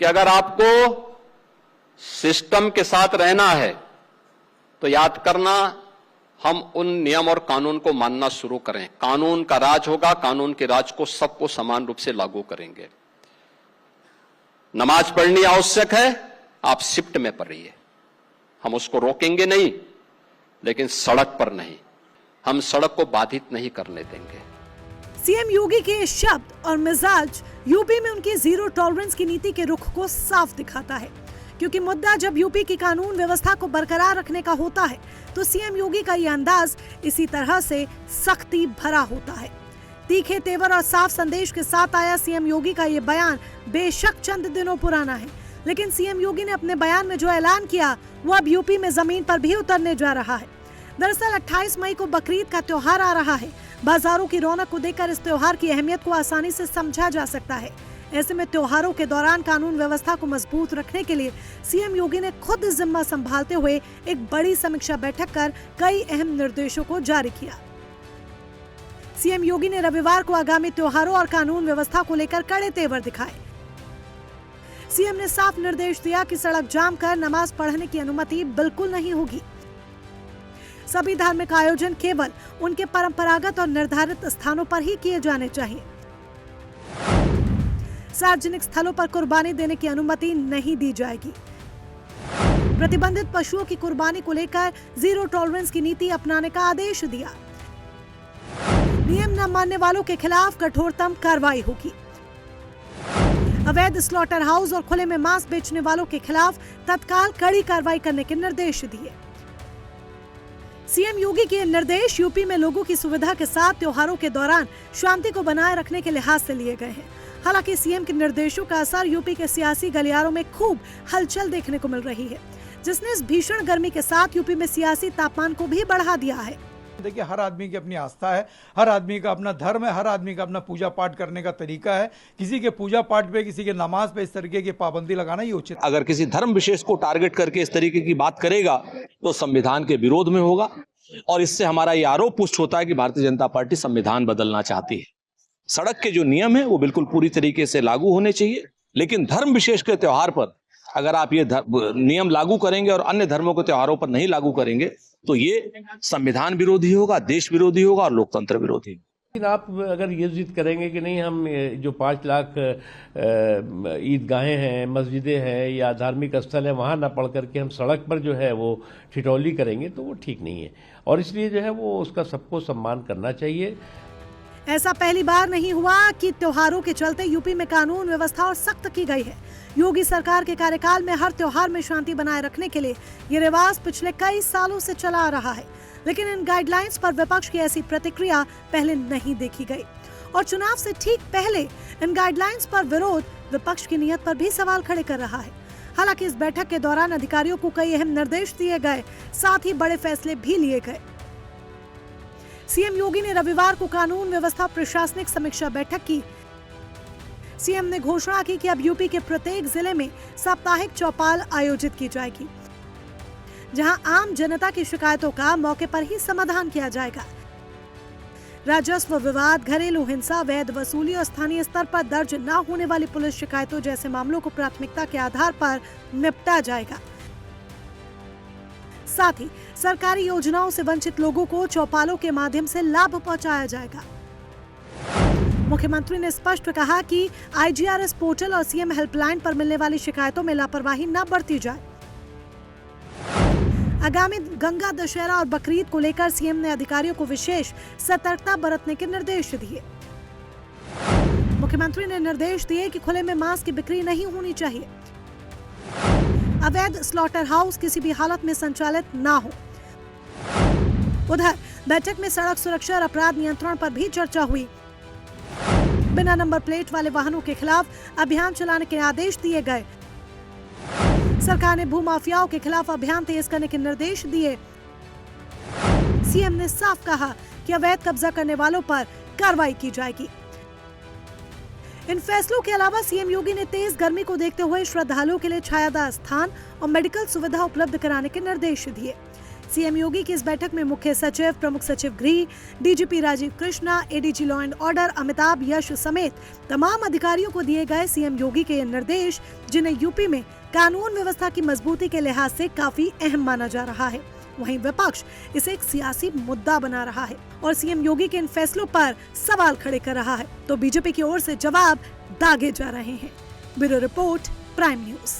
कि अगर आपको सिस्टम के साथ रहना है तो याद करना, हम उन नियम और कानून को मानना शुरू करें। कानून का राज होगा, कानून के राज को सबको समान रूप से लागू करेंगे। नमाज पढ़नी आवश्यक है, आप शिफ्ट में पढ़िए, हम उसको रोकेंगे नहीं, लेकिन सड़क पर नहीं, हम सड़क को बाधित नहीं करने देंगे। सीएम योगी के ये शब्द और मिजाज यूपी में उनकी जीरो टॉलरेंस की नीति के रुख को साफ दिखाता है, क्योंकि मुद्दा जब यूपी की कानून व्यवस्था को बरकरार रखने का होता है तो सीएम योगी का ये अंदाज इसी तरह से सख्ती भरा होता है। तीखे तेवर और साफ संदेश के साथ आया सीएम योगी का ये बयान बेशक चंद दिनों पुराना है, लेकिन सीएम योगी ने अपने बयान में जो ऐलान किया वो अब यूपी में जमीन पर भी उतरने जा रहा है। दरअसल 28 मई को बकरीद का त्योहार आ रहा है। बाजारों की रौनक को देखकर इस त्योहार की अहमियत को आसानी से समझा जा सकता है। ऐसे में त्योहारों के दौरान कानून व्यवस्था को मजबूत रखने के लिए सीएम योगी ने खुद जिम्मा संभालते हुए एक बड़ी समीक्षा बैठक कर कई अहम निर्देशों को जारी किया। सीएम योगी ने रविवार को आगामी त्योहारों और कानून व्यवस्था को लेकर कड़े तेवर दिखाए। सीएम ने साफ निर्देश दिया कि सड़क जाम कर नमाज पढ़ने की अनुमति बिल्कुल नहीं होगी। सभी धार्मिक आयोजन केवल उनके परंपरागत और निर्धारित स्थानों पर ही किए जाने चाहिए। सार्वजनिक स्थलों पर कुर्बानी देने की अनुमति नहीं दी जाएगी। प्रतिबंधित पशुओं की कुर्बानी को लेकर जीरो टॉलरेंस की नीति अपनाने का आदेश दिया। नियम न मानने वालों के खिलाफ कठोरतम कार्रवाई होगी। अवैध स्लॉटर हाउस और खुले में मांस बेचने वालों के खिलाफ तत्काल कड़ी कार्रवाई करने के निर्देश दिए। सीएम योगी के निर्देश यूपी में लोगों की सुविधा के साथ त्योहारों के दौरान शांति को बनाए रखने के लिहाज से लिए गए हैं। हालांकि सीएम के निर्देशों का असर यूपी के सियासी गलियारों में खूब हलचल देखने को मिल रही है, जिसने इस भीषण गर्मी के साथ यूपी में सियासी तापमान को भी बढ़ा दिया है। देखिए, हर आदमी की अपनी आस्था है, हर आदमी का अपना धर्म है, हर आदमी का अपना पूजा पाठ करने का तरीका है। किसी के पूजा पाठ पे, किसी के नमाज पे इस तरीके की पाबंदी लगाना ही उचित। अगर किसी धर्म विशेष को टारगेट करके इस तरीके की बात करेगा तो संविधान के विरोध में होगा, और इससे हमारा ये आरोप पुष्ट होता है कि भारतीय जनता पार्टी संविधान बदलना चाहती है। सड़क के जो नियम है वो बिल्कुल पूरी तरीके से लागू होने चाहिए, लेकिन धर्म विशेष के त्योहार पर अगर आप ये नियम लागू करेंगे और अन्य धर्मों के त्योहारों पर नहीं लागू करेंगे तो ये संविधान विरोधी होगा, देश विरोधी होगा और लोकतंत्र विरोधी। लेकिन आप अगर ये जिद करेंगे कि नहीं, हम जो 5 लाख ईदगाहें हैं, मस्जिदें हैं या धार्मिक स्थल है, वहाँ ना पढ़ करके हम सड़क पर जो है वो ठिठौली करेंगे तो वो ठीक नहीं है, और इसलिए जो है वो उसका सबको सम्मान करना चाहिए। ऐसा पहली बार नहीं हुआ कि त्योहारों के चलते यूपी में कानून व्यवस्था और सख्त की गई है। योगी सरकार के कार्यकाल में हर त्योहार में शांति बनाए रखने के लिए ये रिवाज पिछले कई सालों से चला आ रहा है, लेकिन इन गाइडलाइंस पर विपक्ष की ऐसी प्रतिक्रिया पहले नहीं देखी गई, और चुनाव से ठीक पहले इन गाइडलाइंस पर विरोध विपक्ष की नीयत पर भी सवाल खड़े कर रहा है। हालांकि इस बैठक के दौरान अधिकारियों को कई अहम निर्देश दिए गए, साथ ही बड़े फैसले भी लिए गए। सीएम योगी ने रविवार को कानून व्यवस्था प्रशासनिक समीक्षा बैठक की। सीएम ने घोषणा की कि अब यूपी के प्रत्येक जिले में साप्ताहिक चौपाल आयोजित की जाएगी, जहां आम जनता की शिकायतों का मौके पर ही समाधान किया जाएगा। राजस्व विवाद, घरेलू हिंसा, वैध वसूली और स्थानीय स्तर पर दर्ज न होने वाली पुलिस शिकायतों जैसे मामलों को प्राथमिकता के आधार पर निपटा जाएगा। साथ ही सरकारी योजनाओं से वंचित लोगों को चौपालों के माध्यम से लाभ पहुंचाया जाएगा। मुख्यमंत्री ने स्पष्ट कहा कि IGRS पोर्टल और सीएम हेल्पलाइन पर मिलने वाली शिकायतों में लापरवाही न बरती जाए। आगामी गंगा दशहरा और बकरीद को लेकर सीएम ने अधिकारियों को विशेष सतर्कता बरतने के निर्देश दिए। मुख्यमंत्री ने निर्देश दिए कि खुले में मांस की बिक्री नहीं होनी चाहिए। अवैध स्लॉटर हाउस किसी भी हालत में संचालित ना हो। उधर बैठक में सड़क सुरक्षा और अपराध नियंत्रण पर भी चर्चा हुई। बिना नंबर प्लेट वाले वाहनों के खिलाफ अभियान चलाने के आदेश दिए गए। सरकार ने भूमाफियाओं के खिलाफ अभियान तेज करने के निर्देश दिए। सीएम ने साफ कहा कि अवैध कब्जा करने वालों पर कार्रवाई की जाएगी। इन फैसलों के अलावा सीएम योगी ने तेज गर्मी को देखते हुए श्रद्धालुओं के लिए छायादार स्थान और मेडिकल सुविधा उपलब्ध कराने के निर्देश दिए। सीएम योगी की इस बैठक में मुख्य सचिव, प्रमुख सचिव गृह, DGP Rajeev Krishna, ADG law and order Amitabh Yash समेत तमाम अधिकारियों को दिए गए सीएम योगी के ये निर्देश, जिन्हें यूपी में कानून व्यवस्था की मजबूती के लिहाज से काफी अहम माना जा रहा है। वहीं विपक्ष इसे एक सियासी मुद्दा बना रहा है और सीएम योगी के इन फैसलों पर सवाल खड़े कर रहा है, तो बीजेपी की ओर से जवाब दागे जा रहे हैं। Bureau report, prime news.